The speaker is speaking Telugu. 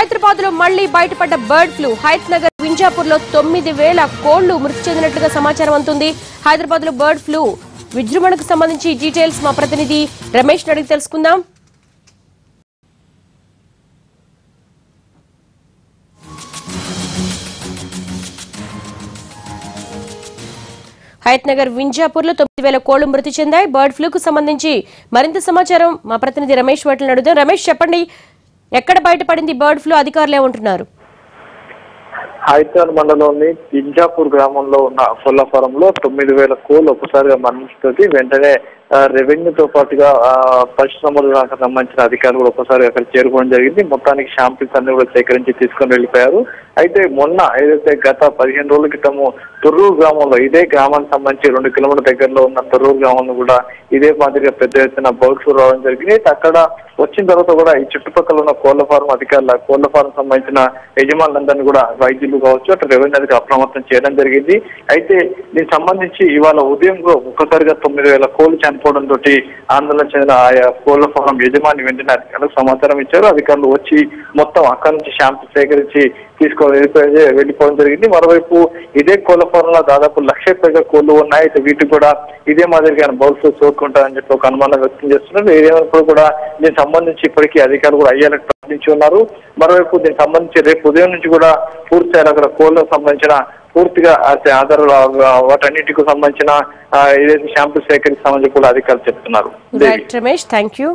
హైదరాబాద్ లో మళ్లీ బయటపడ్డ బర్డ్ ఫ్లూ. హైత్ నగర్ వింజాపూర్ లో 9,000 కోళ్లు మృతి చెందినట్లుగా సమాచారం అందుతుంది. హైదరాబాద్ లో బర్డ్ ఫ్లూ విజృంభణకు సంబంధించి డీటెయిల్స్ మా ప్రతినిధి రమేష్ అడిగి తెలుసుకుందాం. హైత్ నగర్ వింజాపూర్ లో 9,000 కోళ్లు మృతి చెందాయి. బర్డ్ ఫ్లూకు సంబంధించి మరింత సమాచారం మా ప్రతినిధి రమేష్ వాటిని అడుగుదాం. రమేష్, చెప్పండి, ఎక్కడ బయటపడింది బర్డ్ ఫ్లూ? అధికారులు ఏమంటున్నారు? హైదరాబాద్ మండలంలోని వింజాపూర్ గ్రామంలో ఉన్న కోళ్ల ఫారంలో 9,000 కోళ్లు ఒక్కసారిగా మరణిస్తుంది. వెంటనే రెవెన్యూతో పాటుగా పరిశ్రమలకు సంబంధించిన అధికారులు కూడా ఒక్కసారి అక్కడ చేరుకోవడం జరిగింది. మొత్తానికి శాంపిల్స్ అన్ని కూడా సేకరించి తీసుకొని వెళ్ళిపోయారు. అయితే మొన్న ఏదైతే గత 15 రోజుల క్రితము తొర్రూరు గ్రామంలో, ఇదే గ్రామానికి సంబంధించి 2 కిలోమీటర్ల దగ్గరలో ఉన్న తొర్రూరు గ్రామంలో కూడా ఇదే మాదిరిగా పెద్ద ఎత్తున బర్డ్ ఫ్లూ రావడం జరిగింది. అక్కడ వచ్చిన తర్వాత కూడా ఈ చుట్టుపక్కల ఉన్న కోళ్ల ఫారం అధికారుల, కోళ్ల ఫారం సంబంధించిన యజమానులందరినీ కూడా వైద్యులు కావచ్చు అటు రెవెన్యూ అధికారులు అప్రమత్తం చేయడం జరిగింది. అయితే దీనికి సంబంధించి ఇవాళ ఉదయం ఒక్కసారిగా 9,000 కోళ్లు చనిపోవడంతో ఆందోళన చెందిన ఆయా కోళ్ల ఫారం యజమాని వెంటనే అధికారులకు సమాచారం ఇచ్చారు. అధికారులు వచ్చి మొత్తం అక్కడి నుంచి శాంపుల్ సేకరించి వెళ్ళిపోవడం జరిగింది. మరోవైపు ఇదే కోళ్ల ఫారంలో దాదాపు 1,00,000 పైగా కోళ్లు ఉన్నాయి. అయితే వీటికి కూడా ఇదే మాదిరిగా బర్డ్ ఫ్లూ సోకుంటారని చెప్పి ఒక అనుమానం వ్యక్తం చేస్తున్నారు. ఏదేమైనప్పుడు కూడా దీనికి సంబంధించి ఇప్పటికీ అధికారులు కూడా అయ్యేలా ప్రకటించి ఉన్నారు. మరోవైపు దీనికి సంబంధించి రేపు ఉదయం నుంచి కూడా పూర్తిగా అక్కడ కోళ్లకు సంబంధించిన పూర్తిగా ఆధారాలు వాటన్నిటికి సంబంధించిన ఏదైతే శాంపుల్ సేకరిస్తామని చెప్పి కూడా అధికారులు చెప్తున్నారు. Ramesh, thank you.